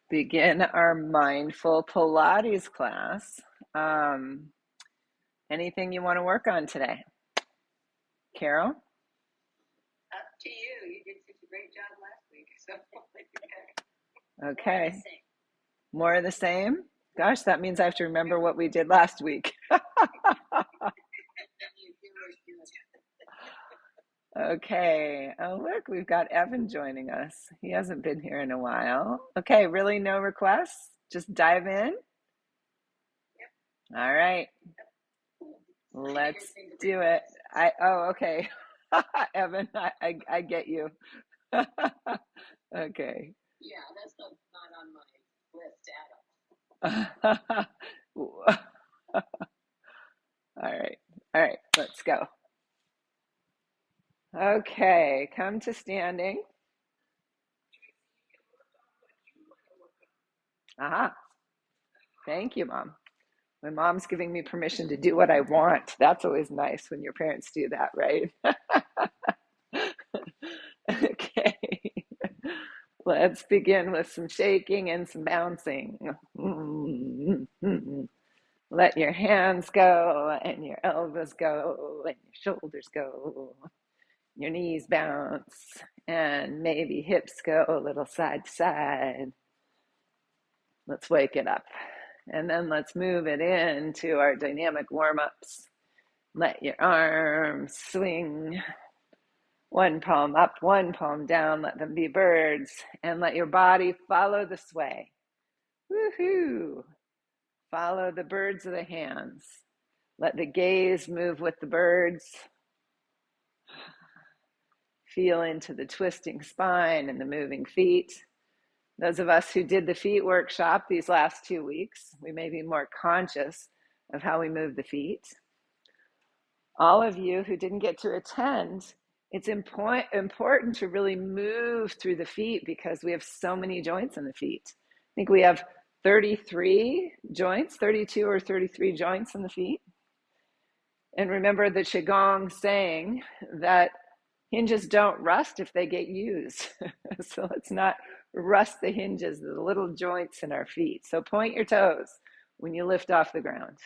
begin our Mindful Pilates class. Anything you want to work on today? Carol? Up to you. You did such a great job last week. So Okay. More of the same? Gosh, that means I have to remember what we did last week. Okay. Oh, look, we've got Evan joining us. He hasn't been here in a while. Okay, really no requests? Just dive in? All right. Let's do it. Okay. Evan, I get you. Okay. Yeah, that's not on my list at all. All right, let's go. Okay, come to standing. Aha. Thank you, Mom. My mom's giving me permission to do what I want. That's always nice when your parents do that, right? Okay. Let's begin with some shaking and some bouncing. Let your hands go and your elbows go and your shoulders go. Your knees bounce and maybe hips go a little side to side. Let's wake it up. And then let's move it into our dynamic warm-ups. Let your arms swing. One palm up, one palm down. Let them be birds. And let your body follow the sway. Woohoo! Follow the birds of the hands. Let the gaze move with the birds. Feel into the twisting spine and the moving feet. Those of us who did the feet workshop these last 2 weeks, we may be more conscious of how we move the feet. All of you who didn't get to attend, it's important to really move through the feet because we have so many joints in the feet. I think we have 33 joints, 32 or 33 joints in the feet. And remember the Qigong saying that hinges don't rust if they get used. So let's not rust the hinges, the little joints in our feet. So point your toes when you lift off the ground.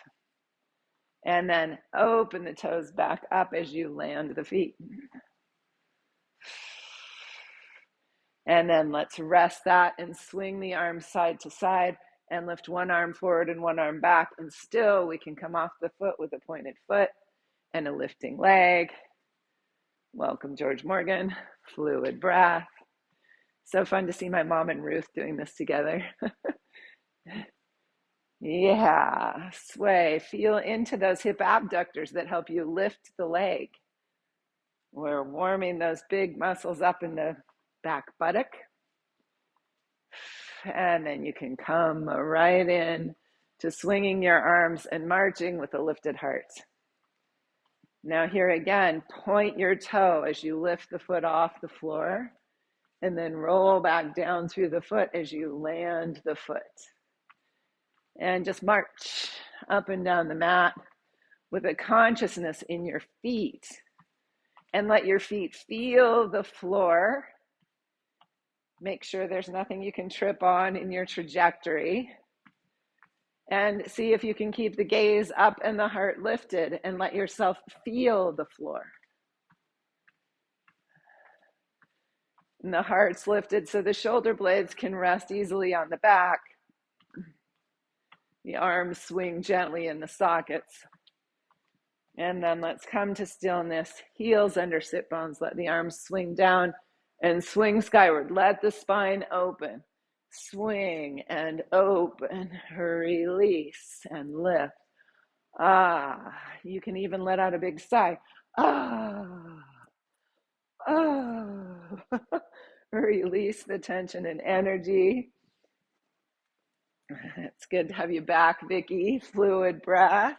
And then open the toes back up as you land the feet. And then let's rest that and swing the arms side to side and lift one arm forward and one arm back. And still we can come off the foot with a pointed foot and a lifting leg. Welcome, George Morgan. Fluid breath. So fun to see my mom and Ruth doing this together. Yeah, sway. Feel into those hip abductors that help you lift the leg. We're warming those big muscles up in the back buttock. And then you can come right in to swinging your arms and marching with a lifted heart. Now here again, point your toe as you lift the foot off the floor and then roll back down through the foot as you land the foot. And just march up and down the mat with a consciousness in your feet. And let your feet feel the floor. Make sure there's nothing you can trip on in your trajectory. And see if you can keep the gaze up and the heart lifted and let yourself feel the floor. And the heart's lifted so the shoulder blades can rest easily on the back. The arms swing gently in the sockets. And then let's come to stillness. Heels under sit bones. Let the arms swing down and swing skyward. Let the spine open. Swing and open. Release and lift. Ah, you can even let out a big sigh. Ah, ah. Release the tension and energy. It's good to have you back, Vicki. Fluid breath.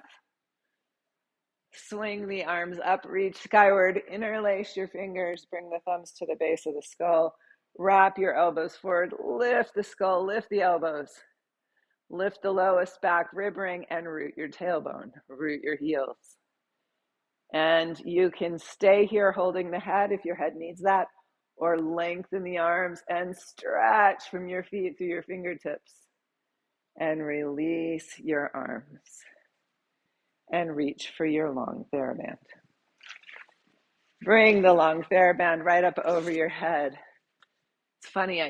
Swing the arms up, reach skyward, interlace your fingers, bring the thumbs to the base of the skull, wrap your elbows forward, lift the skull, lift the elbows, lift the lowest back rib ring and root your tailbone, root your heels. And you can stay here holding the head if your head needs that, or lengthen the arms and stretch from your feet through your fingertips. And release your arms. And reach for your long Theraband. Bring the long Theraband right up over your head. It's funny,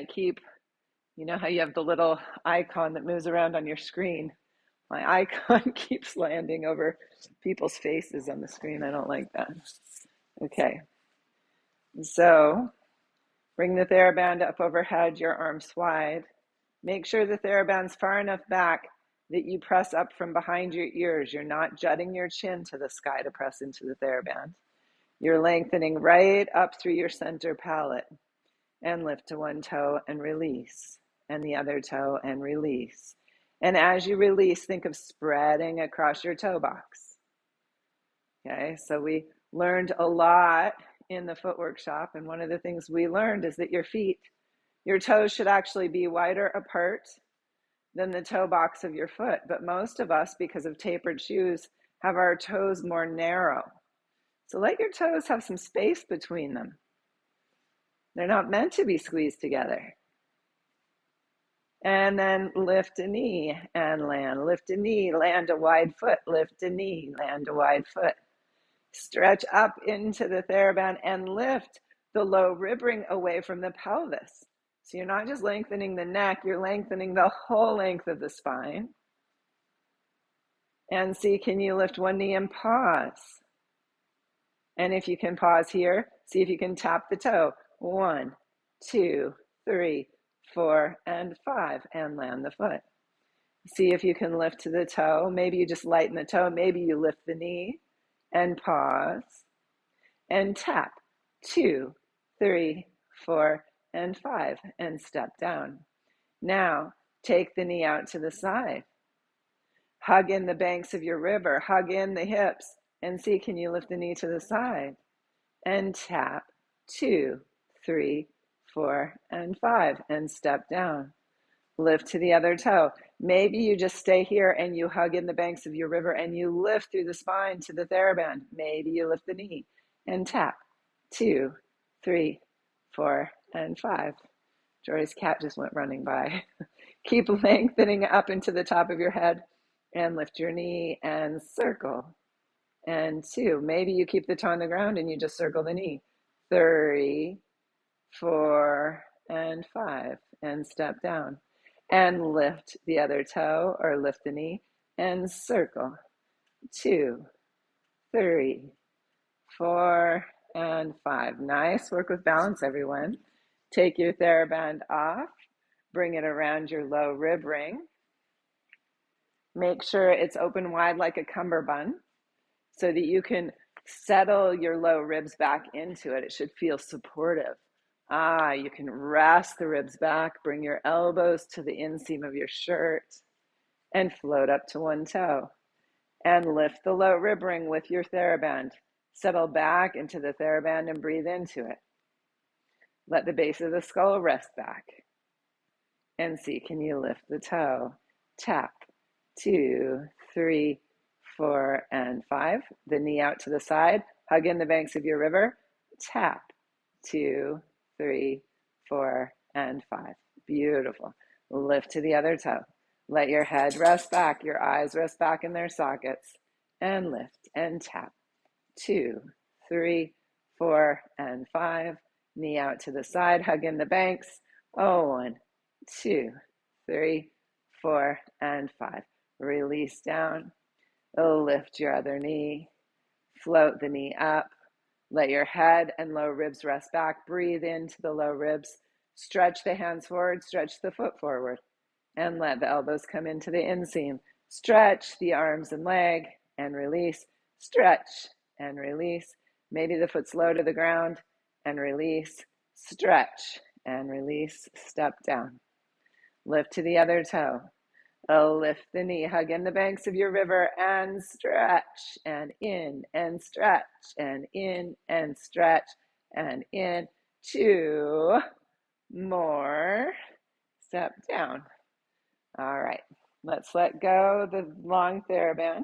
you know how you have the little icon that moves around on your screen? My icon keeps landing over people's faces on the screen. I don't like that. Okay. So bring the Theraband up overhead, your arms wide. Make sure the Theraband's far enough back that you press up from behind your ears. You're not jutting your chin to the sky to press into the Theraband. You're lengthening right up through your center palate. And lift to one toe and release. And the other toe and release. And as you release, think of spreading across your toe box. Okay, so we learned a lot in the footwork shop. And one of the things we learned is that your toes should actually be wider apart than the toe box of your foot. But most of us, because of tapered shoes, have our toes more narrow. So let your toes have some space between them. They're not meant to be squeezed together. And then lift a knee and land. Lift a knee, land a wide foot. Lift a knee, land a wide foot. Stretch up into the Theraband and lift the low rib ring away from the pelvis. So you're not just lengthening the neck, you're lengthening the whole length of the spine. And see, can you lift one knee and pause? And if you can pause here, see if you can tap the toe. 1, 2, 3, 4, and 5, and land the foot. See if you can lift to the toe. Maybe you just lighten the toe. Maybe you lift the knee and pause and tap. 2, 3, 4, and 5, and step down. Now, take the knee out to the side. Hug in the banks of your river. Hug in the hips. And see, can you lift the knee to the side? And tap. 2, 3, 4, and 5, and step down. Lift to the other toe. Maybe you just stay here and you hug in the banks of your river and you lift through the spine to the Theraband. Maybe you lift the knee and tap. 2, 3, 4, and 5. Jory's cat just went running by. Keep lengthening up into the top of your head and lift your knee and circle. And 2, maybe you keep the toe on the ground and you just circle the knee. 3, 4, and 5, and step down. And lift the other toe or lift the knee and circle. 2, 3, 4, and 5. Nice work with balance, everyone. Take your Theraband off. Bring it around your low rib ring. Make sure it's open wide like a cummerbund so that you can settle your low ribs back into it. It should feel supportive. You can rest the ribs back, bring your elbows to the inseam of your shirt, and float up to one toe. And lift the low rib ring with your Theraband. Settle back into the Theraband and breathe into it. Let the base of the skull rest back. And see, can you lift the toe? Tap. 2, 3, 4, and 5. The knee out to the side. Hug in the banks of your river. Tap. 2, 3, 4, and 5. Beautiful. Lift to the other toe. Let your head rest back. Your eyes rest back in their sockets. And lift and tap. 2, 3, 4, and 5. Knee out to the side. Hug in the banks. 1, 2, 3, 4, and 5. Release down. Lift your other knee. Float the knee up. Let your head and low ribs rest back. Breathe into the low ribs. Stretch the hands forward. Stretch the foot forward. And let the elbows come into the inseam. Stretch the arms and leg and release. Stretch and release. Maybe the foot's low to the ground and release. Stretch and release. Step down. Lift to the other toe. Lift the knee, hug in the banks of your river and stretch and in and stretch and in and stretch and in. 2 more. Step down. All right, let's let go the long Theraband.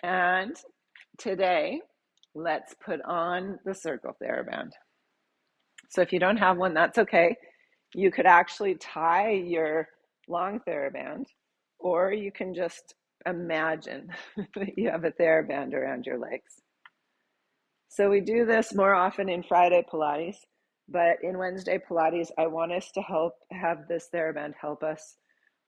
And today, let's put on the circle Theraband. So if you don't have one, that's okay. You could actually tie your long Theraband, or you can just imagine that you have a Theraband around your legs. So we do this more often in Friday Pilates, but in Wednesday Pilates, I want us to have this Theraband help us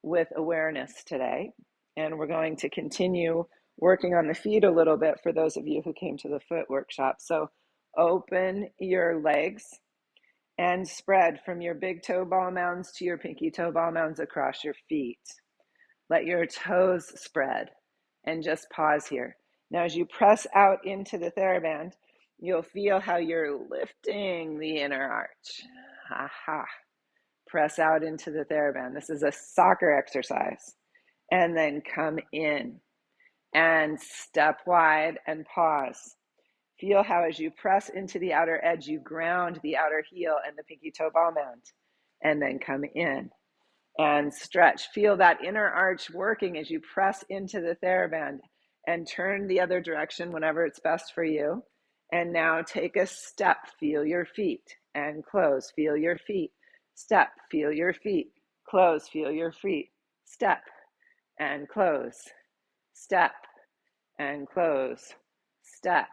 with awareness today. And we're going to continue working on the feet a little bit for those of you who came to the foot workshop. So open your legs and spread from your big toe ball mounds to your pinky toe ball mounds across your feet. Let your toes spread and just pause here. Now, as you press out into the Theraband, you'll feel how you're lifting the inner arch. Aha. Press out into the Theraband. This is a soccer exercise. And then come in and step wide and pause. Feel how as you press into the outer edge, you ground the outer heel and the pinky toe ball mound. And then come in and stretch. Feel that inner arch working as you press into the Theraband, and turn the other direction whenever it's best for you. And now take a step. Feel your feet and close. Feel your feet. Step. Feel your feet. Close. Feel your feet. Step and close. Step and close. Step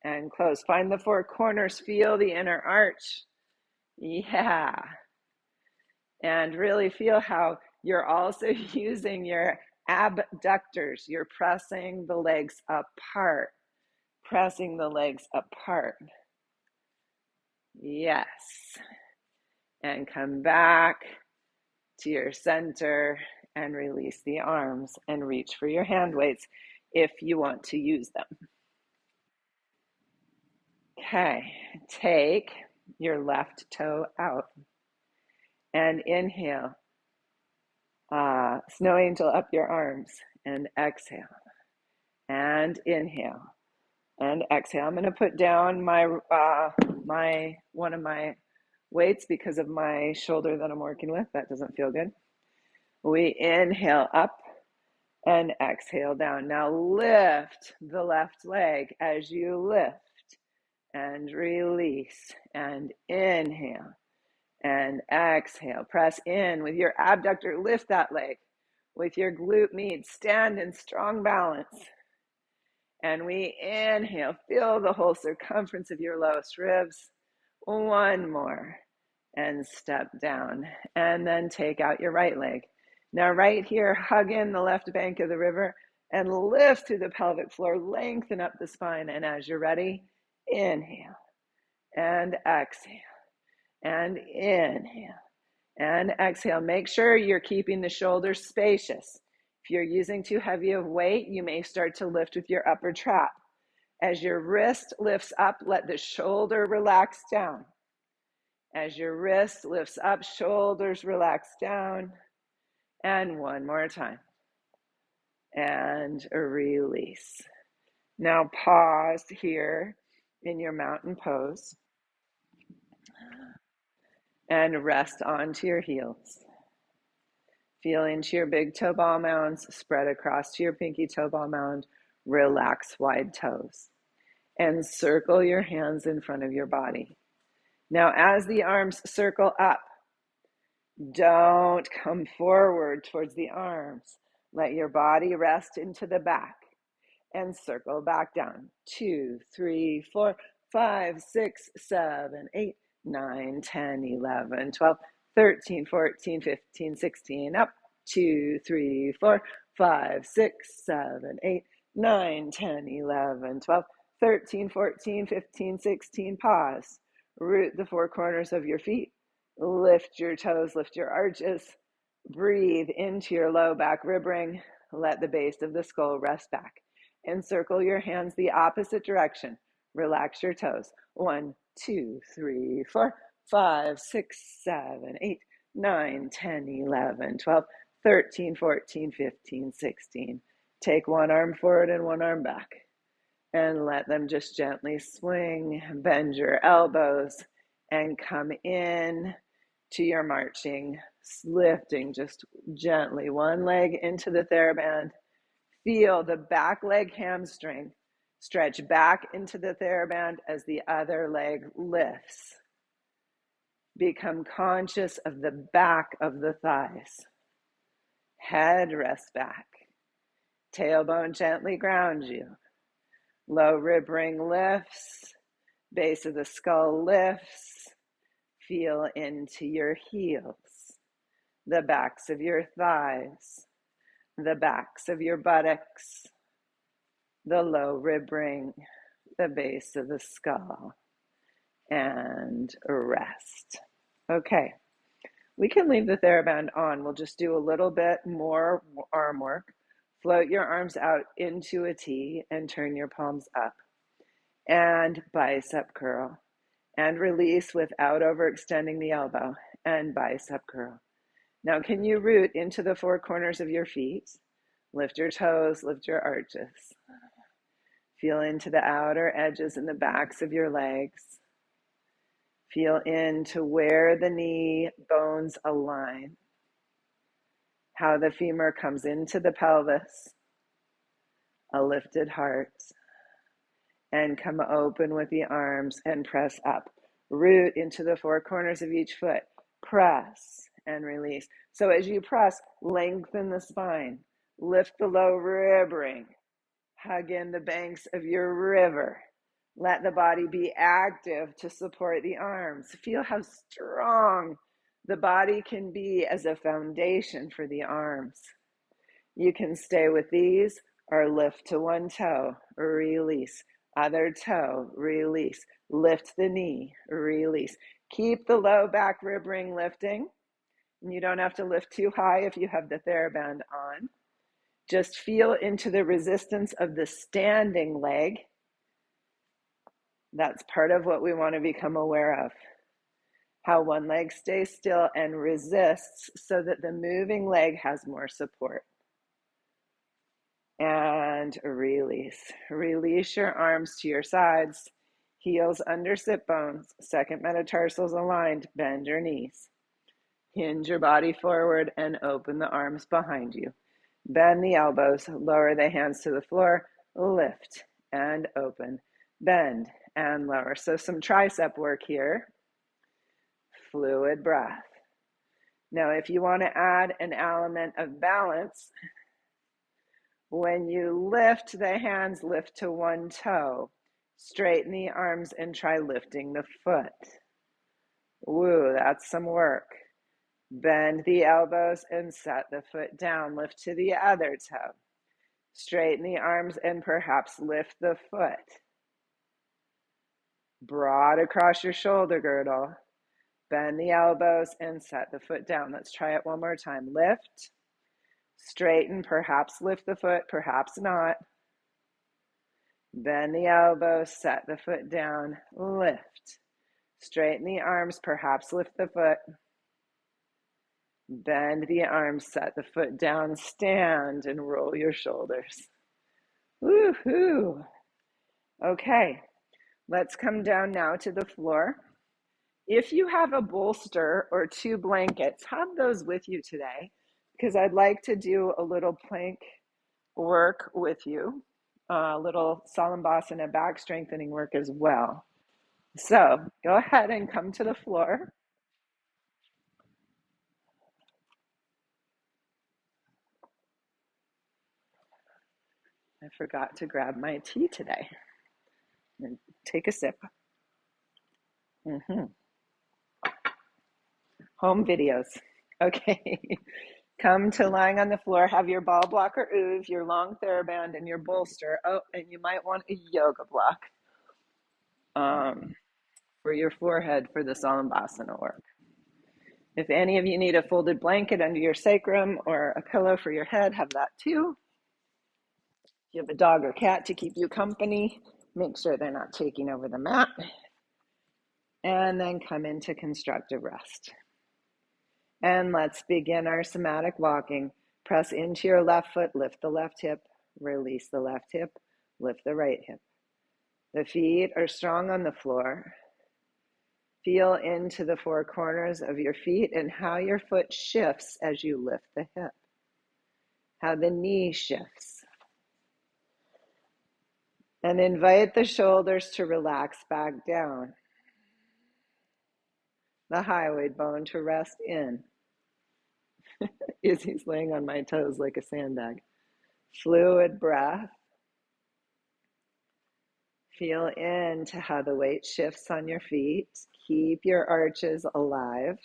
and close. Find the four corners. Feel the inner arch. Yeah. And really feel how you're also using your abductors. You're pressing the legs apart. Pressing the legs apart. Yes. And come back to your center and release the arms and reach for your hand weights if you want to use them. Okay, take your left toe out and inhale. Snow angel up your arms and exhale. And inhale and exhale. I'm going to put down my one of my weights because of my shoulder that I'm working with. That doesn't feel good. We inhale up and exhale down. Now lift the left leg as you lift and release and inhale and exhale. Press in with your abductor. Lift that leg with your glute med. Stand in strong balance. And we inhale. Feel the whole circumference of your lowest ribs. One more. And step down. And then take out your right leg. Now right here, hug in the left bank of the river and lift through the pelvic floor. Lengthen up the spine. And as you're ready, inhale and exhale and inhale and exhale. Make sure you're keeping the shoulders spacious. If you're using too heavy of weight, you may start to lift with your upper trap. As your wrist lifts up, let the shoulder relax down. As your wrist lifts up, shoulders relax down. And one more time. And release. Now pause here in your mountain pose. And rest onto your heels. Feel into your big toe ball mounds, spread across to your pinky toe ball mound, relax wide toes. And circle your hands in front of your body. Now as the arms circle up, don't come forward towards the arms. Let your body rest into the back and circle back down. 2, 3, 4, 5, 6, 7, 8, 9, 10, 11, 12, 13, 14, 15, 16, up. 2, 3, 4, 5, 6, 7, 8, 9, 10, 11, 12, 13, 14, 15, 16, pause. Root the four corners of your feet. Lift your toes, lift your arches. Breathe into your low back rib ring. Let the base of the skull rest back. Encircle your hands the opposite direction. Relax your toes. 1, 2, 3, 4, 5, 6, 7, 8, 9, 10, 11, 12, 13, 14, 15, 16. Take one arm forward and one arm back. And let them just gently swing. Bend your elbows and come in to your marching, lifting just gently one leg into the Theraband. Feel the back leg hamstring stretch back into the Theraband as the other leg lifts. Become conscious of the back of the thighs. Head rests back. Tailbone gently grounds you. Low rib ring lifts. Base of the skull lifts. Feel into your heels, the backs of your thighs, the backs of your buttocks, the low rib ring, the base of the skull, and rest. Okay, we can leave the Theraband on. We'll just do a little bit more arm work. Float your arms out into a T and turn your palms up. And bicep curl. And release without overextending the elbow. And bicep curl. Now, can you root into the four corners of your feet? Lift your toes, lift your arches. Feel into the outer edges and the backs of your legs. Feel into where the knee bones align. How the femur comes into the pelvis. A lifted heart. And come open with the arms and press up. Root into the four corners of each foot. Press and release. So as you press, lengthen the spine. Lift the low rib ring. Hug in the banks of your river. Let the body be active to support the arms. Feel how strong the body can be as a foundation for the arms. You can stay with these or lift to one toe, release. Other toe, release. Lift the knee, release. Keep the low back rib ring lifting. And you don't have to lift too high if you have the Theraband on. Just feel into the resistance of the standing leg. That's part of what we want to become aware of. How one leg stays still and resists so that the moving leg has more support. And release. Release your arms to your sides. Heels under sit bones. Second metatarsals aligned. Bend your knees. Hinge your body forward and open the arms behind you. Bend the elbows. Lower the hands to the floor. Lift and open. Bend and lower. So some tricep work here. Fluid breath. Now, if you want to add an element of balance, when you lift the hands, lift to one toe. Straighten the arms and try lifting the foot. Woo, that's some work. Bend the elbows and set the foot down. Lift to the other toe. Straighten the arms and perhaps lift the foot. Broad across your shoulder girdle. Bend the elbows and set the foot down. Let's try it one more time. Lift. Straighten, perhaps lift the foot, perhaps not. Bend the elbows, set the foot down, lift. Straighten the arms, perhaps lift the foot. Bend the arms, set the foot down, stand and roll your shoulders. Woohoo! Okay, let's come down now to the floor. If you have a bolster or two blankets, have those with you today because I'd like to do a little plank work with you, a little Salambhasana back strengthening work as well. So go ahead and come to the floor. I forgot to grab my tea today. And take a sip. Home videos. Okay. Come to lying on the floor. Have your ball block or ooze, your long Theraband, and your bolster. Oh, and you might want a yoga block for your forehead for the Salambhasana work. If any of you need a folded blanket under your sacrum or a pillow for your head, have that too. If you have a dog or cat to keep you company, make sure they're not taking over the mat. And then come into constructive rest. And let's begin our somatic walking. Press into your left foot, lift the left hip, release the left hip, lift the right hip. The feet are strong on the floor. Feel into the four corners of your feet and how your foot shifts as you lift the hip. How the knee shifts. And invite the shoulders to relax back down. the hyoid bone to rest in. Izzy's laying on my toes like a sandbag. Fluid breath. Feel into how the weight shifts on your feet. Keep your arches alive.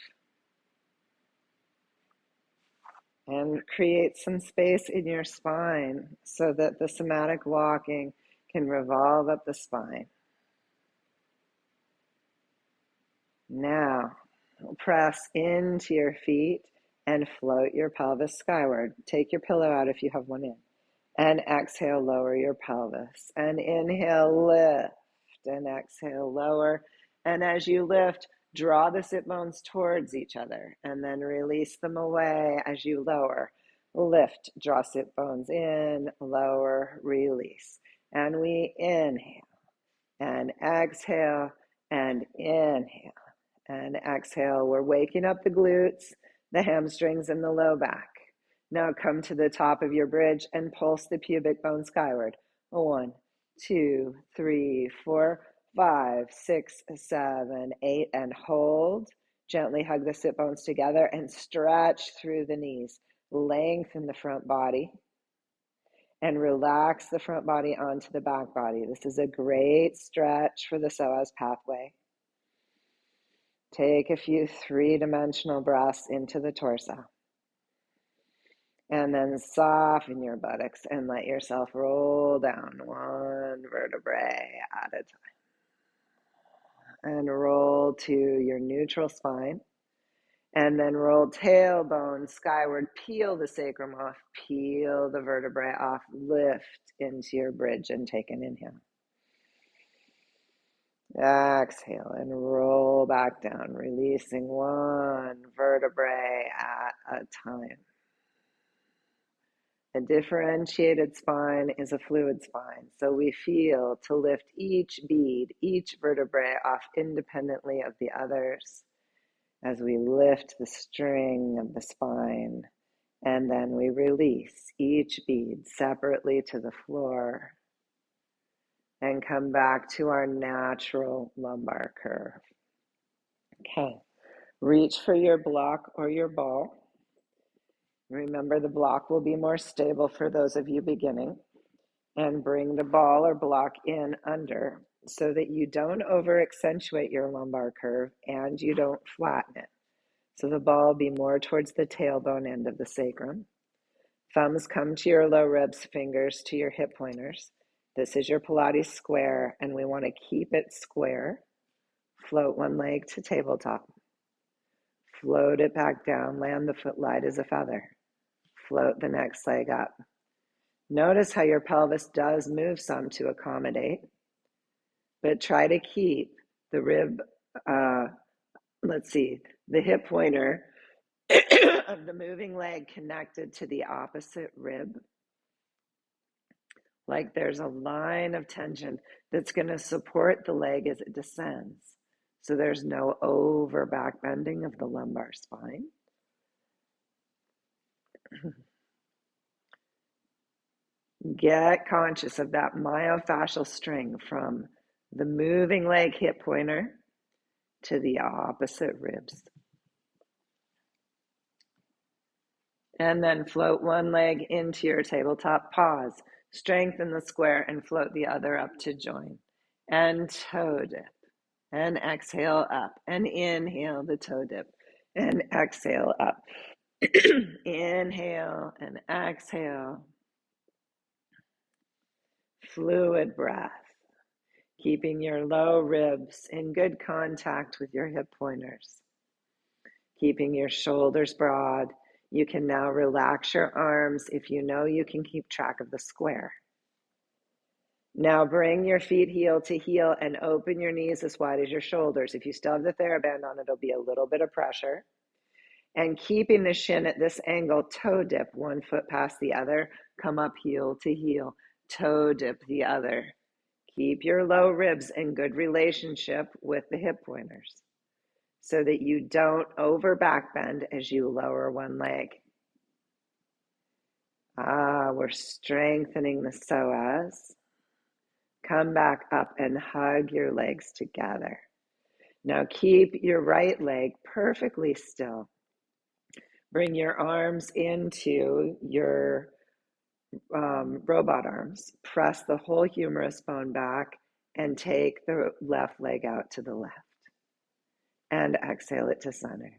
And create some space in your spine so that the somatic walking can revolve up the spine. Now, press into your feet and float your pelvis skyward. Take your pillow out if you have one in. And exhale, lower your pelvis. And inhale, lift. And exhale, lower. And as you lift, draw the sit bones towards each other. And then release them away as you lower. Lift, draw sit bones in, lower, release. And we inhale and exhale and inhale and exhale. We're waking up the glutes, the hamstrings, and the low back. Now come to the top of your bridge and pulse the pubic bone skyward. 1, 2, 3, 4, 5, 6, 7, 8, and hold. Gently hug the sit bones together and stretch through the knees. Lengthen the front body and relax the front body onto the back body. This is a great stretch for the psoas pathway. Take a few three-dimensional breaths into the torso. And then soften your buttocks and let yourself roll down one vertebrae at a time. And roll to your neutral spine. And then roll tailbone skyward. Peel the sacrum off. Peel the vertebrae off. Lift into your bridge and take an inhale. Exhale and roll back down, releasing one vertebrae at a time. A differentiated spine is a fluid spine, so we feel to lift each bead, each vertebrae off independently of the others as we lift the string of the spine, and then we release each bead separately to the floor and come back to our natural lumbar curve. Okay, reach for your block or your ball. Remember, the block will be more stable for those of you beginning. And bring the ball or block in under so that you don't over accentuate your lumbar curve and you don't flatten it. So the ball will be more towards the tailbone end of the sacrum. Thumbs come to your low ribs, fingers to your hip pointers. This is your Pilates square, and we want to keep it square. Float one leg to tabletop. Float it back down, land the foot light as a feather. Float the next leg up. Notice how your pelvis does move some to accommodate, but try to keep the rib, the hip pointer of the moving leg connected to the opposite rib. Like there's a line of tension that's going to support the leg as it descends. So there's no over back bending of the lumbar spine. Get conscious of that myofascial string from the moving leg hip pointer to the opposite ribs. And then float one leg into your tabletop. Pause. Strengthen the square and float the other up to join. And toe dip. And exhale up. And inhale the toe dip. And exhale up. Inhale and exhale. Fluid breath. Keeping your low ribs in good contact with your hip pointers. Keeping your shoulders broad. You can now relax your arms if you know you can keep track of the square. Now bring your feet heel to heel and open your knees as wide as your shoulders. If you still have the Theraband on, it'll be a little bit of pressure. And keeping the shin at this angle, toe dip one foot past the other, come up heel to heel, toe dip the other. Keep your low ribs in good relationship with the hip pointers so that you don't over back bend as you lower one leg. We're strengthening the psoas. Come back up and hug your legs together. Now keep your right leg perfectly still. Bring your arms into your robot arms. Press the whole humerus bone back and take the left leg out to the left. And exhale it to center.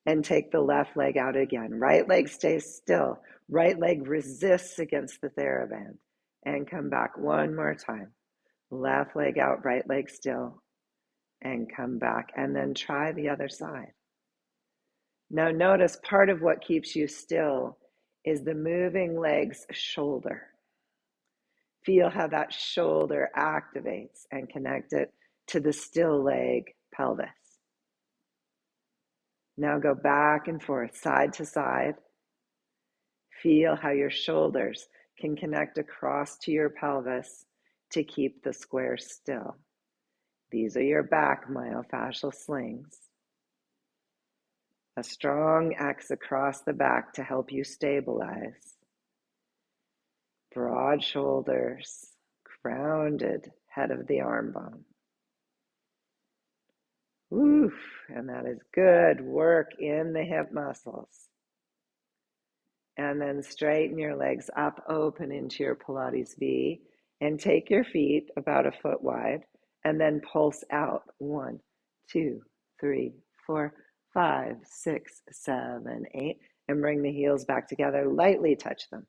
And take the left leg out again. Right leg stays still. Right leg resists against the Theraband. And come back one more time. Left leg out, right leg still. And come back. And then try the other side. Now notice part of what keeps you still is the moving leg's shoulder. Feel how that shoulder activates and connect it to the still leg pelvis. Now go back and forth, side to side. Feel how your shoulders can connect across to your pelvis to keep the square still. These are your back myofascial slings. A strong X across the back to help you stabilize. Broad shoulders, grounded head of the arm bone. Oof, and that is good work in the hip muscles. And then straighten your legs up, open into your Pilates V, and take your feet about a foot wide, and then pulse out. 1, 2, 3, 4, 5, 6, 7, 8, and bring the heels back together. Lightly touch them.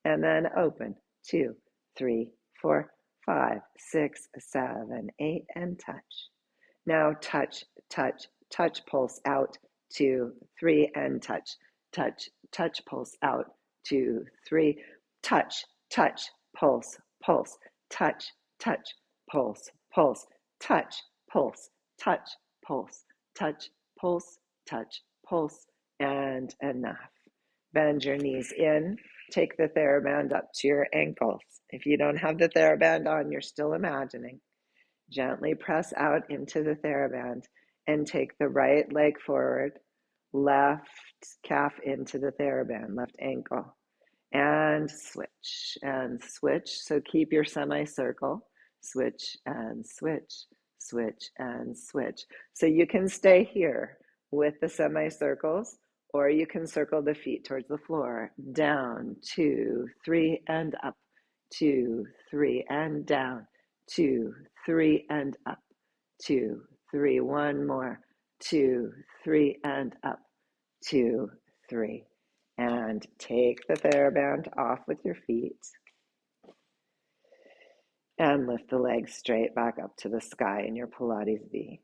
And then open. 2, 3, 4, 5, 6, 7, 8, and touch. Now touch, touch, touch, pulse out. 2, 3, and touch, touch, touch, pulse out. 2, 3, touch, touch, pulse, pulse, touch, touch, pulse, pulse, touch, pulse, touch, pulse, touch, pulse, touch, pulse, and enough. Bend your knees in. Take the Theraband up to your ankles. If you don't have the Theraband on, you're still imagining. Gently press out into the Theraband and take the right leg forward, left calf into the Theraband, left ankle, and switch and switch. So keep your semicircle, switch and switch, switch and switch. So you can stay here with the semicircles, or you can circle the feet towards the floor. Down, 2, 3, and up. 2, 3, and down. 2, 3, and up. 2, 3, one more. 2, 3, and up. 2, 3. And take the Theraband off with your feet. And lift the legs straight back up to the sky in your Pilates V.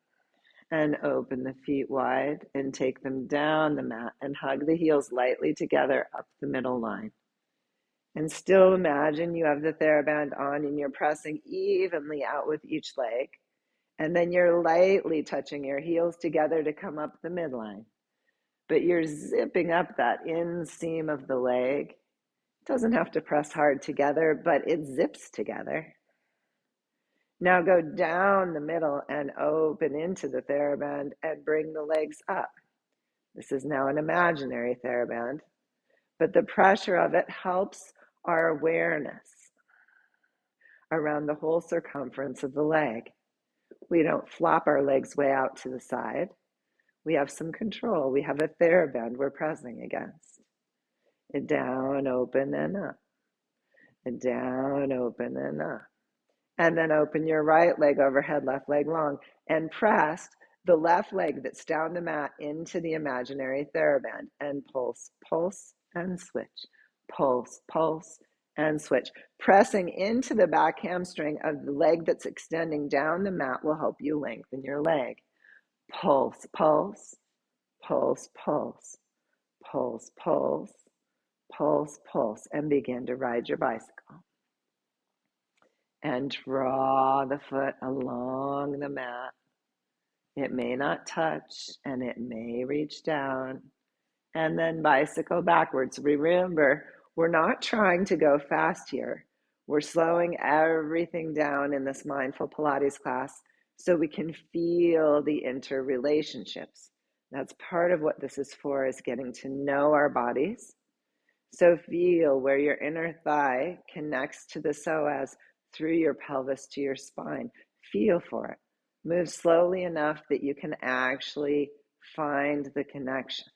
And open the feet wide and take them down the mat and hug the heels lightly together up the middle line. And still imagine you have the Theraband on and you're pressing evenly out with each leg. And then you're lightly touching your heels together to come up the midline. But you're zipping up that inseam of the leg. It doesn't have to press hard together, but it zips together. Now go down the middle and open into the Theraband and bring the legs up. This is now an imaginary Theraband, but the pressure of it helps our awareness around the whole circumference of the leg. We don't flop our legs way out to the side. We have some control. We have a Theraband we're pressing against. And down, open, and up. And down, open, and up. And then open your right leg overhead, left leg long, and press the left leg that's down the mat into the imaginary Theraband, and pulse, pulse, and switch. Pulse, pulse, and switch. Pressing into the back hamstring of the leg that's extending down the mat will help you lengthen your leg. Pulse, pulse, pulse, pulse, pulse, pulse, pulse, pulse, and begin to ride your bicycle. And draw the foot along the mat. It may not touch and it may reach down. And then bicycle backwards. Remember, we're not trying to go fast here. We're slowing everything down in this Mindful Pilates class so we can feel the interrelationships. That's part of what this is for, is getting to know our bodies. So feel where your inner thigh connects to the psoas through your pelvis to your spine. Feel for it. Move slowly enough that you can actually find the connection.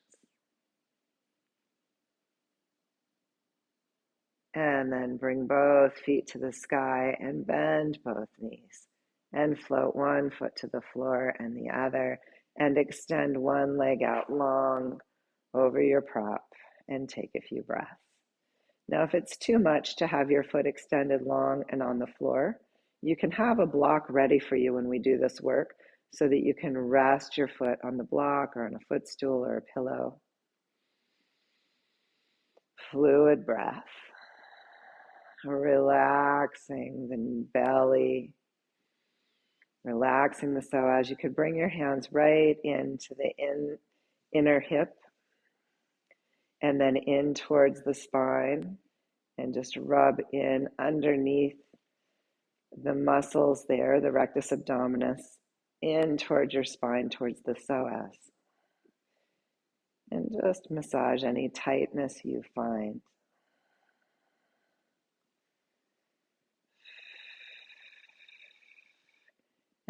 And then bring both feet to the sky and bend both knees. And float one foot to the floor and the other. And extend one leg out long over your prop and take a few breaths. Now, if it's too much to have your foot extended long and on the floor, you can have a block ready for you when we do this work so that you can rest your foot on the block or on a footstool or a pillow. Fluid breath. Relaxing the belly, relaxing the psoas. You could bring your hands right into the inner hip and then in towards the spine and just rub in underneath the muscles there, the rectus abdominis, in towards your spine, towards the psoas. And just massage any tightness you find.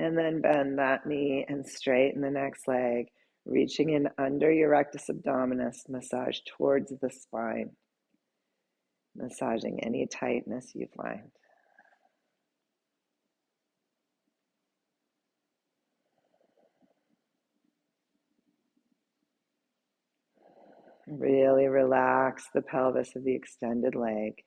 And then bend that knee and straighten the next leg, reaching in under your rectus abdominis, massage towards the spine, massaging any tightness you find. Really relax the pelvis of the extended leg.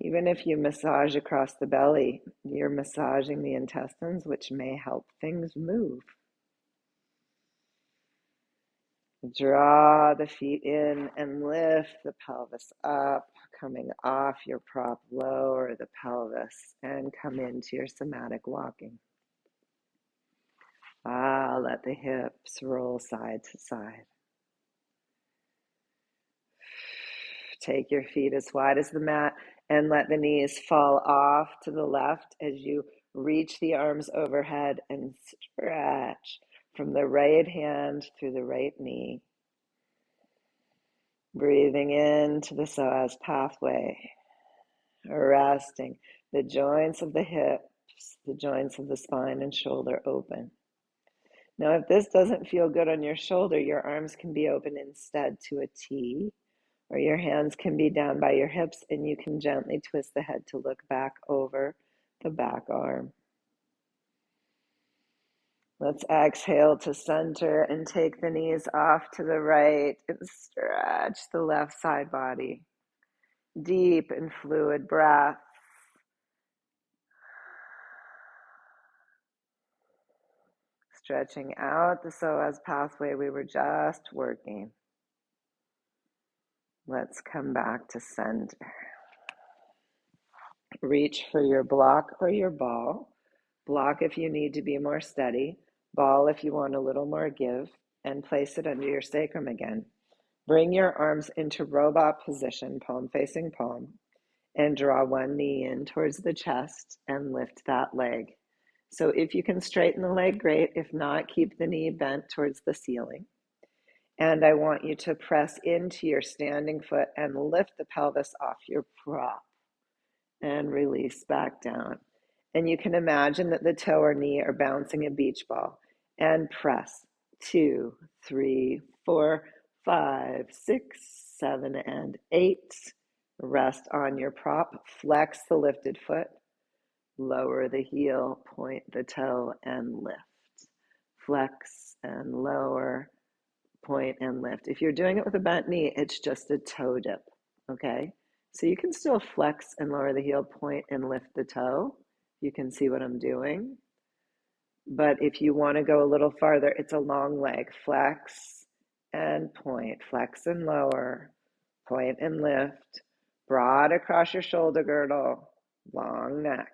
Even if you massage across the belly, you're massaging the intestines, which may help things move. Draw the feet in and lift the pelvis up, coming off your prop, lower the pelvis and come into your somatic walking. Let the hips roll side to side. Take your feet as wide as the mat and let the knees fall off to the left as you reach the arms overhead and stretch from the right hand through the right knee. Breathing into the psoas pathway, resting the joints of the hips, the joints of the spine and shoulder open. Now, if this doesn't feel good on your shoulder, your arms can be open instead to a T, or your hands can be down by your hips and you can gently twist the head to look back over the back arm. Let's exhale to center and take the knees off to the right and stretch the left side body. Deep and fluid breath. Stretching out the psoas pathway we were just working. Let's come back to center. Reach for your block or your ball. Block if you need to be more steady. Ball if you want a little more give. And place it under your sacrum again. Bring your arms into robot position, palm facing palm. And draw one knee in towards the chest and lift that leg. So if you can straighten the leg, great. If not, keep the knee bent towards the ceiling. And I want you to press into your standing foot and lift the pelvis off your prop and release back down. And you can imagine that the toe or knee are bouncing a beach ball and press 2, 3, 4, 5, 6, 7, and 8. Rest on your prop, flex the lifted foot, lower the heel, point the toe, and lift. Flex and lower, point and lift. If you're doing it with a bent knee, it's just a toe dip, okay? So you can still flex and lower the heel, point and lift the toe. You can see what I'm doing. But if you want to go a little farther, it's a long leg. Flex and point, flex and lower, point and lift. Broad across your shoulder girdle, long neck.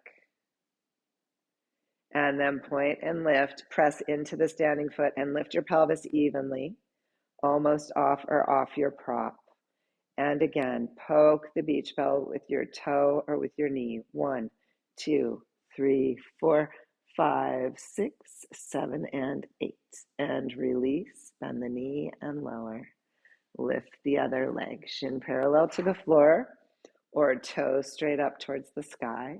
And then point and lift, press into the standing foot and lift your pelvis evenly, almost off or off your prop. And again, poke the beach ball with your toe or with your knee. 1, 2, 3, 4, 5, 6, 7, and 8. And release, bend the knee and lower. Lift the other leg, shin parallel to the floor or toes straight up towards the sky.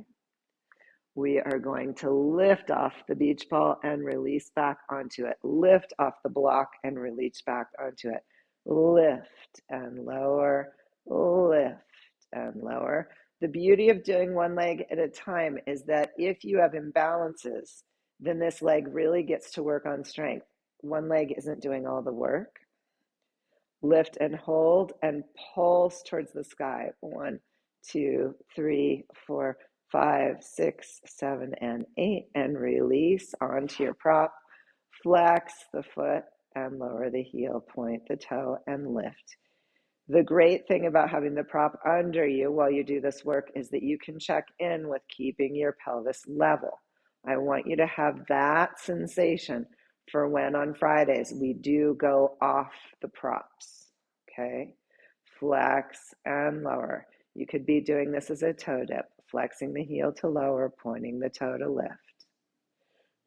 We are going to lift off the beach ball and release back onto it. Lift off the block and release back onto it. Lift and lower, lift and lower. The beauty of doing one leg at a time is that if you have imbalances, then this leg really gets to work on strength. One leg isn't doing all the work. Lift and hold and pulse towards the sky. 1, 2, 3, 4, 5, 6, 7, and 8. And release onto your prop. Flex the foot and lower the heel. Point the toe and lift. The great thing about having the prop under you while you do this work is that you can check in with keeping your pelvis level. I want you to have that sensation for when on Fridays we do go off the props, okay? Flex and lower. You could be doing this as a toe dip, flexing the heel to lower, pointing the toe to lift.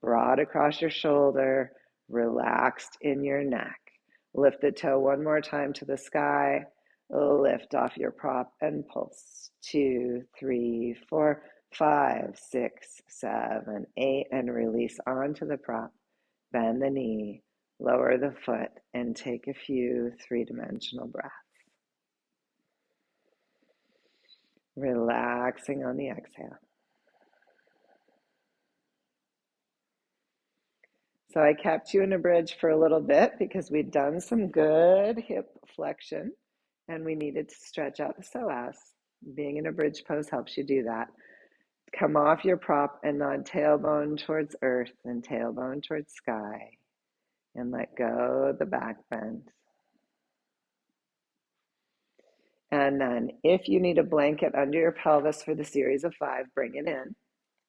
Broad across your shoulder, relaxed in your neck. Lift the toe one more time to the sky. Lift off your prop and pulse. 2, 3, 4, 5, 6, 7, 8, and release onto the prop. Bend the knee, lower the foot, and take a few three-dimensional breaths. Relaxing on the exhale. So I kept you in a bridge for a little bit because we'd done some good hip flexion and we needed to stretch out the psoas. Being in a bridge pose helps you do that. Come off your prop and nod tailbone towards earth and tailbone towards sky. And let go of the back bend. And then if you need a blanket under your pelvis for the series of 5, bring it in.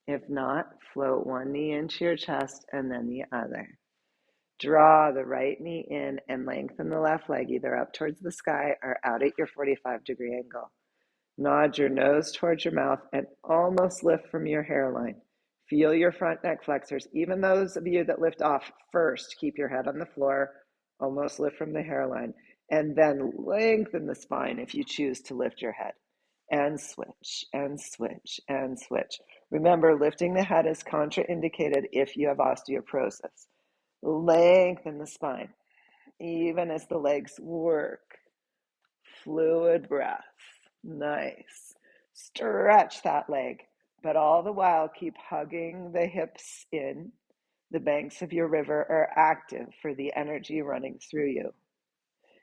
If not, float one knee into your chest and then the other. Draw the right knee in and lengthen the left leg either up towards the sky or out at your 45-degree angle. Nod your nose towards your mouth and almost lift from your hairline. Feel your front neck flexors. Even those of you that lift off first, keep your head on the floor, almost lift from the hairline, and then lengthen the spine if you choose to lift your head. And switch, and switch, and switch. Remember, lifting the head is contraindicated if you have osteoporosis. Lengthen the spine, even as the legs work. Fluid breath. Nice. Stretch that leg, but all the while keep hugging the hips in. The banks of your river are active for the energy running through you.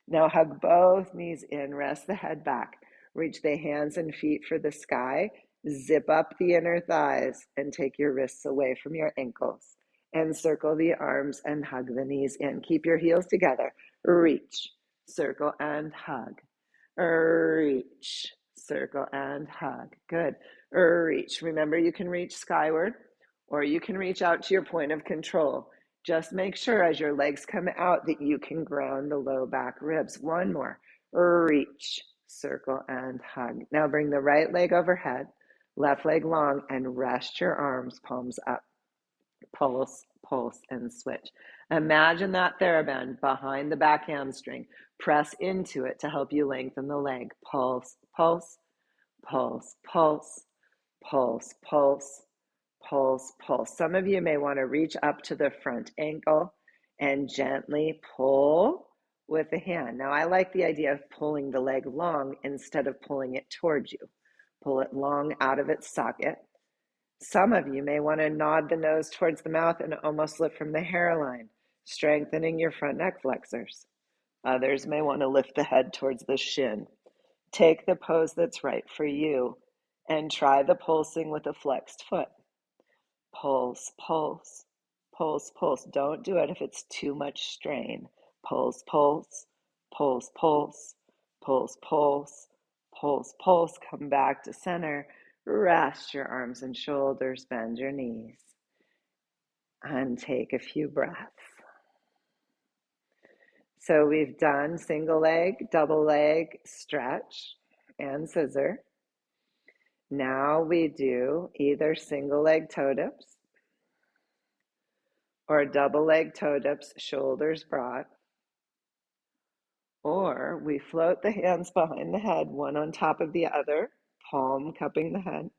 Now hug both knees in, rest the head back. Reach the hands and feet for the sky. Zip up the inner thighs and take your wrists away from your ankles. And circle the arms and hug the knees in. Keep your heels together. Reach, circle, and hug. Reach, circle, and hug. Good. Reach. Remember, you can reach skyward or you can reach out to your point of control. Just make sure as your legs come out that you can ground the low back ribs. One more. Reach, circle, and hug. Now bring the right leg overhead, left leg long, and rest your arms, palms up. Pulse, pulse, and switch. Imagine that Theraband behind the back hamstring. Press into it to help you lengthen the leg. Pulse, pulse, pulse, pulse, pulse, pulse, pulse, pulse. Some of you may want to reach up to the front ankle and gently pull with the hand. Now, I like the idea of pulling the leg long instead of pulling it towards you. Pull it long out of its socket. Some of you may want to nod the nose towards the mouth and almost lift from the hairline, strengthening your front neck flexors. Others may want to lift the head towards the shin. Take the pose that's right for you and try the pulsing with a flexed foot. Pulse, pulse, pulse, pulse. Don't do it if it's too much strain. Pulse, pulse, pulse, pulse, pulse, pulse, pulse, pulse. Come back to center. Rest your arms and shoulders, bend your knees, and take a few breaths. So we've done single leg, double leg, stretch, and scissor. Now we do either single leg toe dips or double leg toe dips, shoulders broad, or we float the hands behind the head, one on top of the other, palm cupping the head,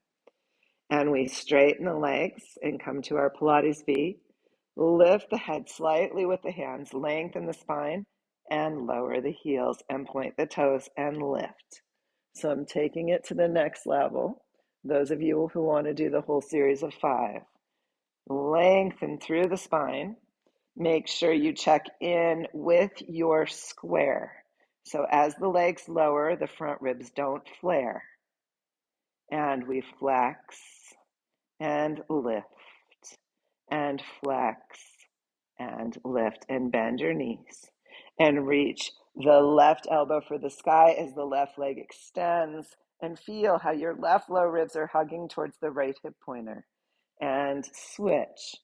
And we straighten the legs and come to our Pilates feet. Lift the head slightly with the hands, lengthen the spine, and lower the heels and point the toes and lift. So I'm taking it to the next level. Those of you who want to do the whole series of 5, lengthen through the spine. Make sure you check in with your square. So as the legs lower, the front ribs don't flare. And we flex and lift and flex and lift and bend your knees and reach the left elbow for the sky as the left leg extends, and feel how your left low ribs are hugging towards the right hip pointer, and switch.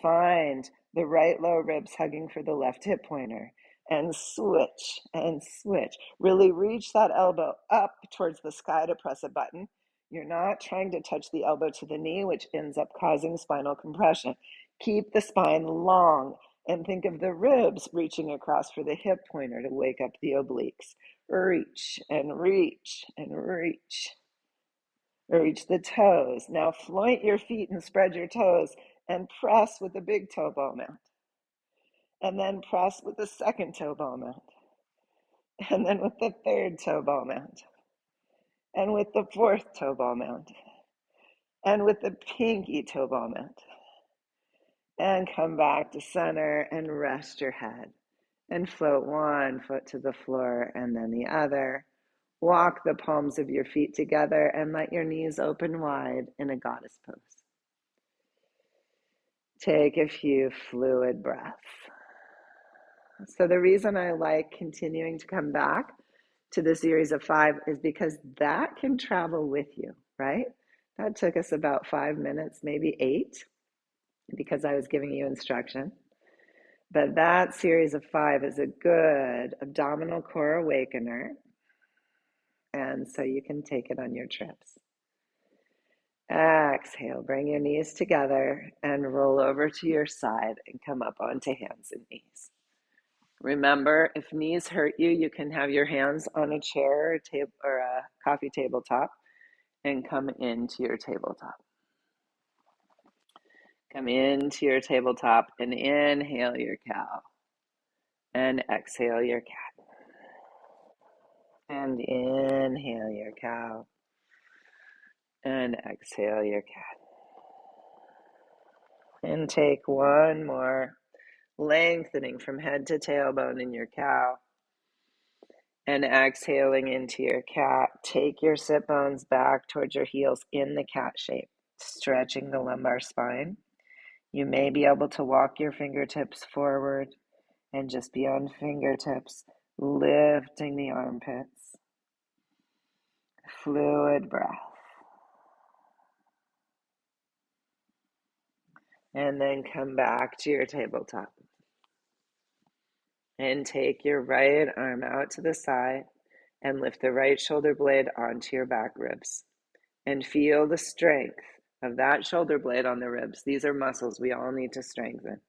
Find the right low ribs hugging for the left hip pointer, and switch and switch. Really reach that elbow up towards the sky to press a button. You're not trying to touch the elbow to the knee, which ends up causing spinal compression. Keep the spine long and think of the ribs reaching across for the hip pointer to wake up the obliques. Reach and reach and reach. Reach the toes. Now floint your feet and spread your toes and press with the big toe ball mount. And then press with the second toe ball mount. And then with the third toe ball mount. And with the fourth toe ball mount. And with the pinky toe ball mount. And come back to center and rest your head. And float one foot to the floor and then the other. Walk the palms of your feet together and let your knees open wide in a goddess pose. Take a few fluid breaths. So the reason I like continuing to come back to the series of 5 is because that can travel with you, right? That took us about 5 minutes, maybe 8, because I was giving you instruction. But that series of 5 is a good abdominal core awakener. And so you can take it on your trips. Exhale, bring your knees together and roll over to your side and come up onto hands and knees. Remember, if knees hurt you, you can have your hands on a chair or a coffee tabletop and come into your tabletop. Come into your tabletop and inhale your cow and exhale your cat. And inhale your cow and exhale your cat. And take one more, lengthening from head to tailbone in your cow. And exhaling into your cat. Take your sit bones back towards your heels in the cat shape, stretching the lumbar spine. You may be able to walk your fingertips forward and just beyond fingertips, lifting the armpits. Fluid breath. And then come back to your tabletop. And take your right arm out to the side and lift the right shoulder blade onto your back ribs. And feel the strength of that shoulder blade on the ribs. These are muscles we all need to strengthen.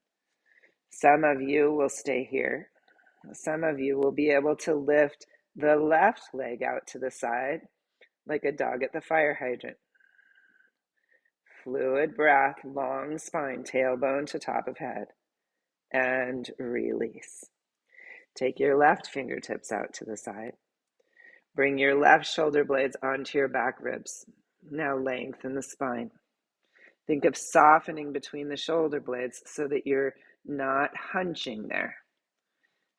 Some of you will stay here. Some of you will be able to lift the left leg out to the side like a dog at the fire hydrant. Fluid breath, long spine, tailbone to top of head. And release. Take your left fingertips out to the side. Bring your left shoulder blades onto your back ribs. Now lengthen the spine. Think of softening between the shoulder blades so that you're not hunching there.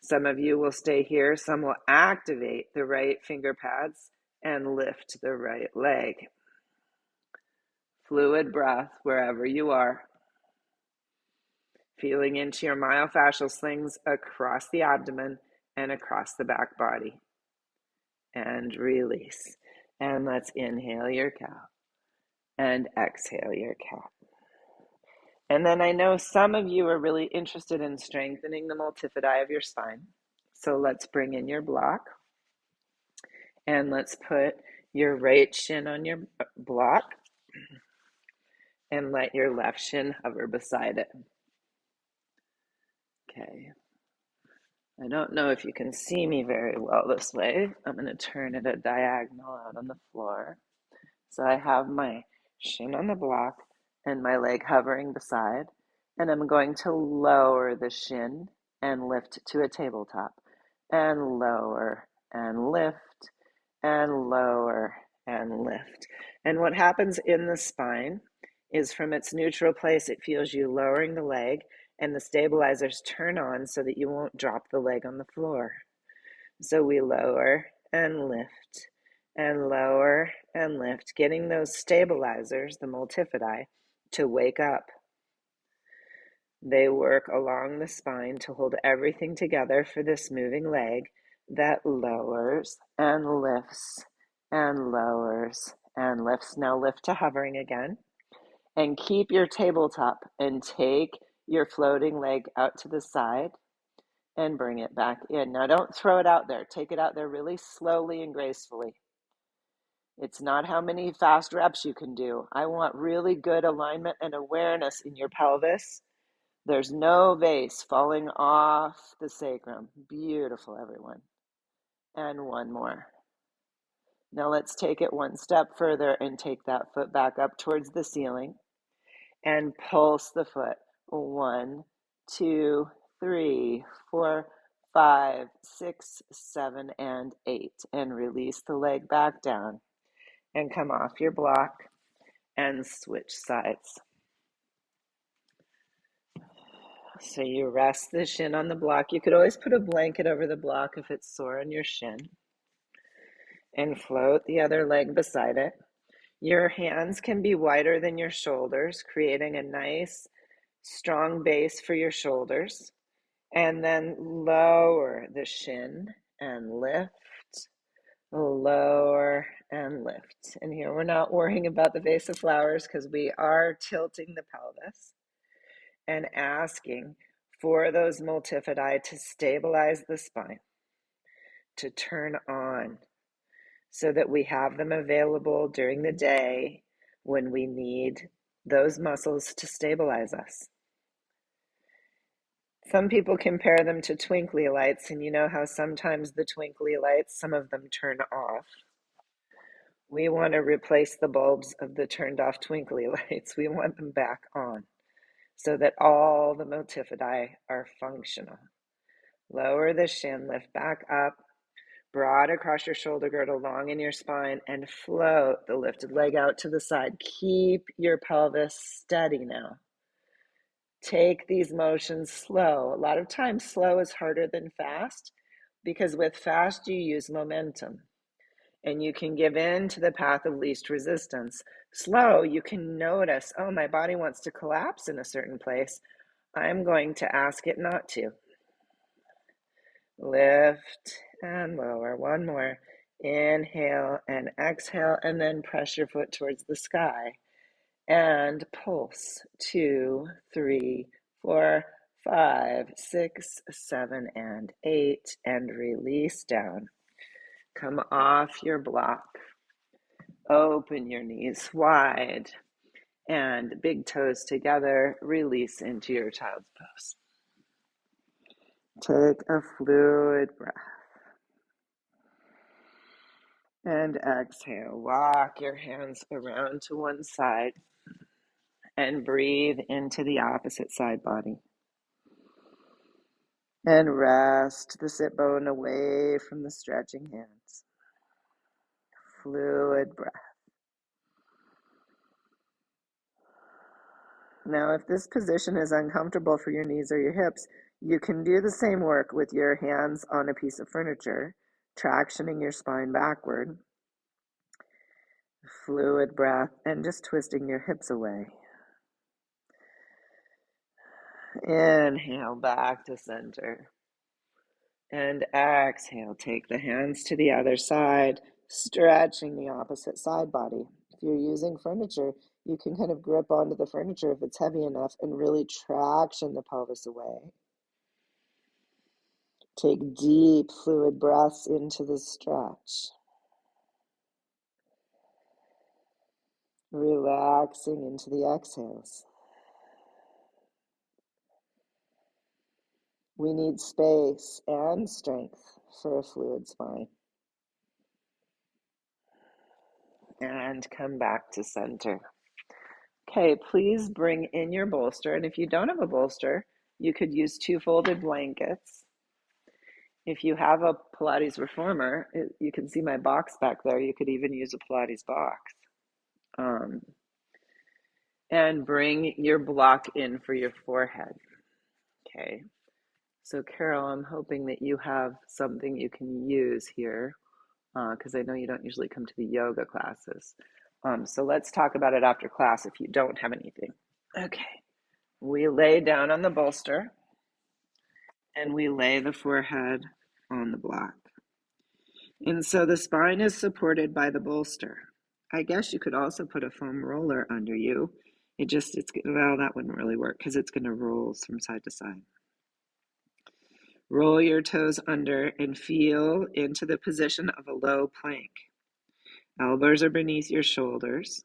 Some of you will stay here. Some will activate the right finger pads and lift the right leg. Fluid breath wherever you are. Feeling into your myofascial slings across the abdomen and across the back body. And release. And let's inhale your cow and exhale your cat. And then I know some of you are really interested in strengthening the multifidi of your spine. So let's bring in your block. And let's put your right shin on your block. And let your left shin hover beside it. Okay. I don't know if you can see me very well this way. I'm going to turn it a diagonal out on the floor. So I have my shin on the block, and my leg hovering beside. And I'm going to lower the shin and lift to a tabletop, and lower and lift, and lower and lift. And what happens in the spine is from its neutral place, it feels you lowering the leg, and the stabilizers turn on so that you won't drop the leg on the floor. So we lower and lift and lower and lift, getting those stabilizers, the multifidi, to wake up. They work along the spine to hold everything together for this moving leg that lowers and lifts and lowers and lifts. Now lift to hovering again, and keep your tabletop and take your floating leg out to the side and bring it back in. Now don't throw it out there. Take it out there really slowly and gracefully. It's not how many fast reps you can do. I want really good alignment and awareness in your pelvis. There's no vase falling off the sacrum. Beautiful, everyone. And one more. Now let's take it one step further and take that foot back up towards the ceiling and pulse the foot. 1, 2, 3, 4, 5, 6, 7, and 8. And release the leg back down and come off your block and switch sides. So you rest the shin on the block. You could always put a blanket over the block if it's sore on your shin, and float the other leg beside it. Your hands can be wider than your shoulders, creating a nice, strong base for your shoulders. And then lower the shin and lift, lower and lift. And here we're not worrying about the vase of flowers because we are tilting the pelvis and asking for those multifidi to stabilize the spine, to turn on, so that we have them available during the day when we need those muscles to stabilize us. Some people compare them to twinkly lights, and you know how sometimes the twinkly lights, some of them turn off. We want to replace the bulbs of the turned off twinkly lights. We want them back on so that all the multifidi are functional. Lower the shin, lift back up, broad across your shoulder girdle, long in your spine, and float the lifted leg out to the side. Keep your pelvis steady now. Take these motions slow. A lot of times slow is harder than fast because with fast you use momentum and you can give in to the path of least resistance. Slow, you can notice, oh, my body wants to collapse in a certain place. I'm going to ask it not to. Lift and lower. One more. Inhale and exhale, and then press your foot towards the sky. And pulse. 2, 3, 4, 5, 6, 7, and 8. And release down. Come off your block. Open your knees wide. And big toes together. Release into your child's pose. Take a fluid breath. And exhale. Walk your hands around to one side and breathe into the opposite side body. And rest the sit bone away from the stretching hands. Fluid breath. Now, if this position is uncomfortable for your knees or your hips, you can do the same work with your hands on a piece of furniture, tractioning your spine backward. Fluid breath and just twisting your hips away. Inhale back to center. And exhale, take the hands to the other side, stretching the opposite side body. If you're using furniture, you can kind of grip onto the furniture if it's heavy enough and really traction the pelvis away. Take deep fluid breaths into the stretch. Relaxing into the exhales. We need space and strength for a fluid spine. And come back to center. Okay, please bring in your bolster. And if you don't have a bolster, you could use two folded blankets. If you have a Pilates reformer, you can see my box back there. You could even use a Pilates box. Um, and bring your block in for your forehead. Okay. So Carol, I'm hoping that you have something you can use here because I know you don't usually come to the yoga classes. So let's talk about it after class if you don't have anything. Okay. We lay down on the bolster and we lay the forehead on the block. And so the spine is supported by the bolster. I guess you could also put a foam roller under you. Well, that wouldn't really work because it's going to roll from side to side. Roll your toes under and feel into the position of a low plank. Elbows are beneath your shoulders.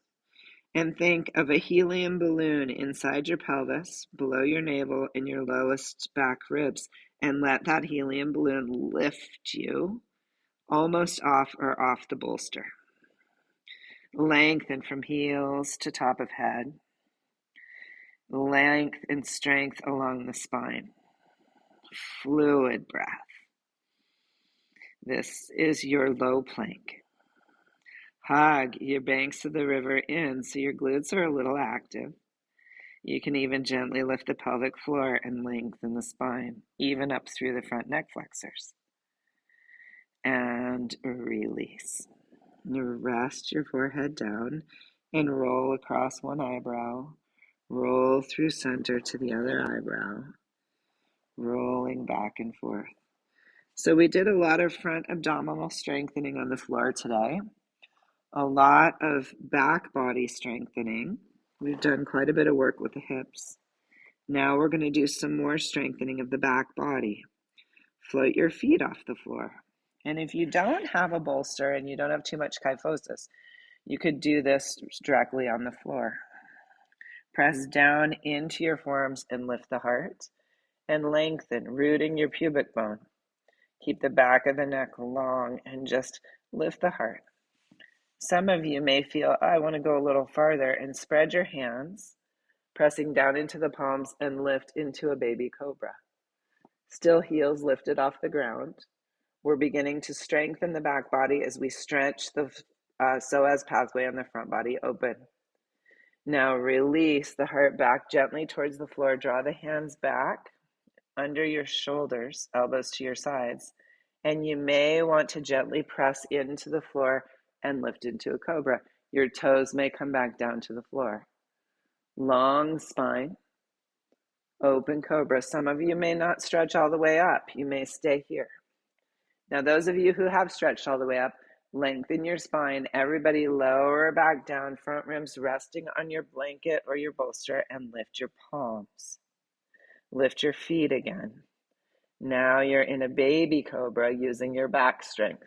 And think of a helium balloon inside your pelvis, below your navel, and your lowest back ribs. And let that helium balloon lift you almost off the bolster. Lengthen from heels to top of head. Length and strength along the spine. Fluid breath. This is your low plank. Hug your banks of the river in so your glutes are a little active. You can even gently lift the pelvic floor and lengthen the spine, even up through the front neck flexors. And release. Rest your forehead down and roll across one eyebrow. Roll through center to the other eyebrow. Rolling back and forth. So we did a lot of front abdominal strengthening on the floor today. A lot of back body strengthening. We've done quite a bit of work with the hips. Now we're going to do some more strengthening of the back body. Float your feet off the floor. And if you don't have a bolster and you don't have too much kyphosis, you could do this directly on the floor. Press down into your forearms and lift the heart and lengthen, rooting your pubic bone. Keep the back of the neck long and just lift the heart. Some of you may feel, I want to go a little farther, and spread your hands, pressing down into the palms and lift into a baby cobra. Still heels lifted off the ground. We're beginning to strengthen the back body as we stretch the psoas pathway on the front body open. Now release the heart back gently towards the floor. Draw the hands back under your shoulders, elbows to your sides. And you may want to gently press into the floor and lift into a cobra. Your toes may come back down to the floor. Long spine, open cobra. Some of you may not stretch all the way up. You may stay here. Now, those of you who have stretched all the way up, lengthen your spine. Everybody lower back down, front ribs resting on your blanket or your bolster, and lift your palms. Lift your feet again. Now you're in a baby cobra using your back strength.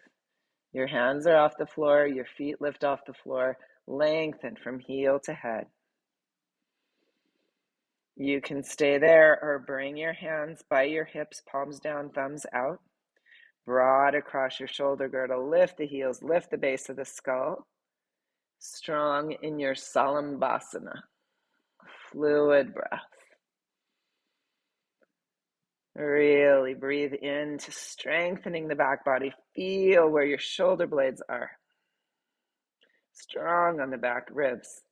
Your hands are off the floor, your feet lift off the floor, lengthen from heel to head. You can stay there or bring your hands by your hips, palms down, thumbs out. Broad across your shoulder girdle, lift the heels, lift the base of the skull. Strong in your Salambhasana. Fluid breath. Really breathe into strengthening the back body. Feel where your shoulder blades are. Strong on the back ribs.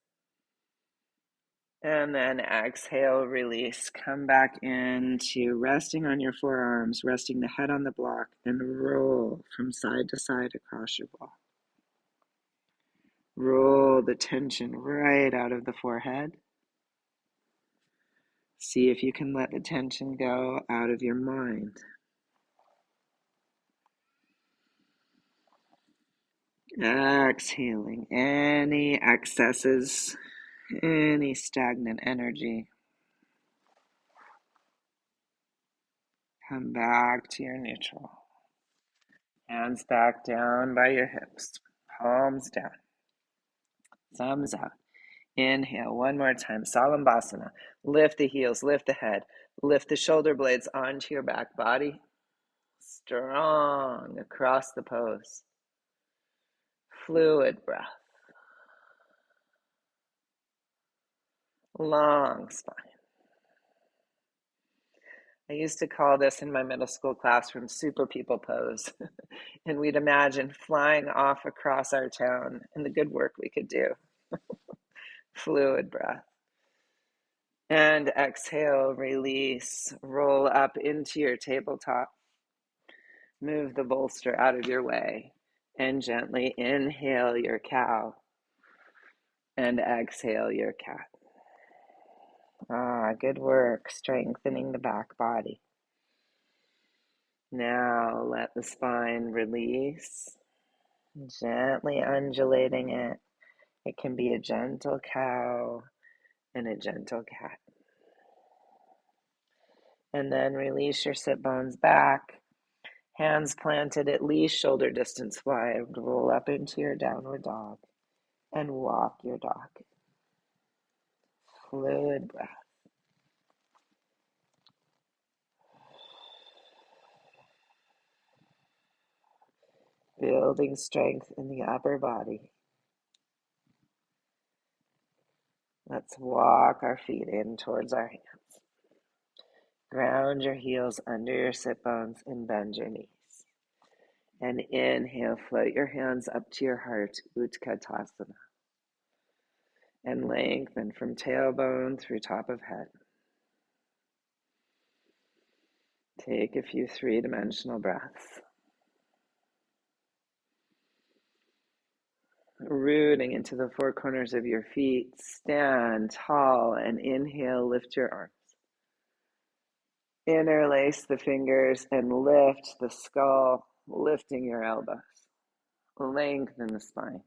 And then exhale, release. Come back into resting on your forearms, resting the head on the block, and roll from side to side across your block. Roll the tension right out of the forehead. See if you can let the tension go out of your mind. Exhaling any excesses, any stagnant energy. Come back to your neutral. Hands back down by your hips. Palms down. Thumbs out. Inhale one more time. Salambhasana. Lift the heels, lift the head. Lift the shoulder blades onto your back body. Strong across the pose. Fluid breath. long spine. I used to call this in my middle school classroom super people pose. And we'd imagine flying off across our town and the good work we could do. Fluid breath. And exhale, release, roll up into your tabletop. Move the bolster out of your way and gently inhale your cow and exhale your cat. Good work, strengthening the back body. Now let the spine release, gently undulating it. It can be a gentle cow and a gentle cat. And then release your sit bones back, hands planted at least shoulder distance wide. Roll up into your downward dog and walk your dog. Fluid breath. Building strength in the upper body. Let's walk our feet in towards our hands. Ground your heels under your sit bones and bend your knees. And inhale, float your hands up to your heart, Utkatasana. And lengthen from tailbone through top of head. Take a few three-dimensional breaths. Rooting into the four corners of your feet, stand tall and inhale, lift your arms. Interlace the fingers and lift the skull, lifting your elbows. Lengthen the spine.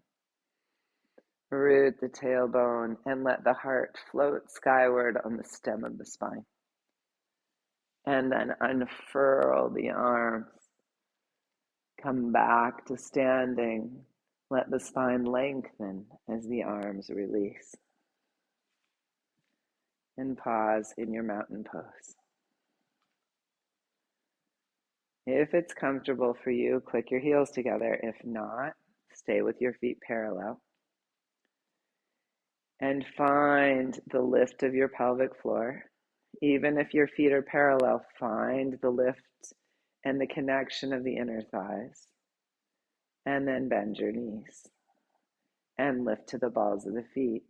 Root the tailbone and let the heart float skyward on the stem of the spine. And then unfurl the arms. Come back to standing. Let the spine lengthen as the arms release. And pause in your mountain pose. If it's comfortable for you, click your heels together. If not, stay with your feet parallel. And find the lift of your pelvic floor. Even if your feet are parallel, find the lift and the connection of the inner thighs. And then bend your knees. And lift to the balls of the feet.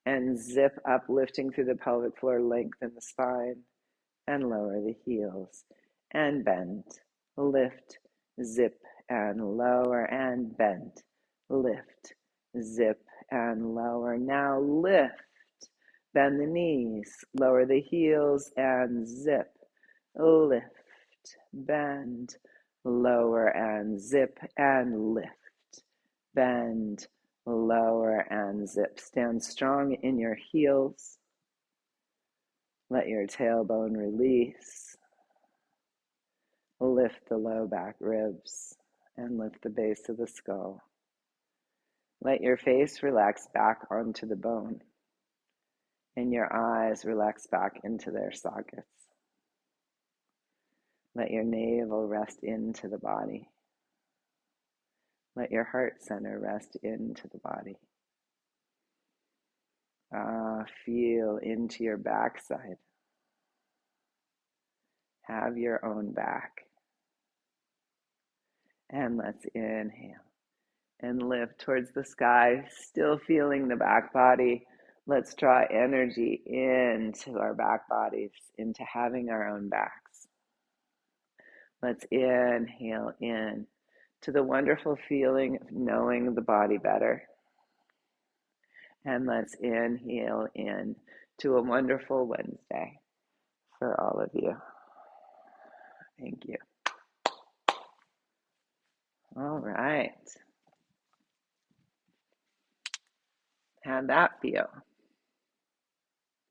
And zip up, lifting through the pelvic floor, lengthen the spine. And lower the heels. And bend, lift, zip, and lower, and bend, lift, zip, and lower. Now lift, bend the knees, lower the heels, and zip, lift, bend, lower, and zip, and lift, bend, lower, and zip. Stand strong in your heels. Let your tailbone release. Lift the low back ribs and lift the base of the skull. Let your face relax back onto the bone and your eyes relax back into their sockets. Let your navel rest into the body. Let your heart center rest into the body. Feel into your backside. Have your own back. And let's inhale and lift towards the sky, still feeling the back body. Let's draw energy into our back bodies, into having our own backs. Let's inhale in to the wonderful feeling of knowing the body better. And let's inhale in to a wonderful Wednesday for all of you. Thank you. All right. How'd that feel?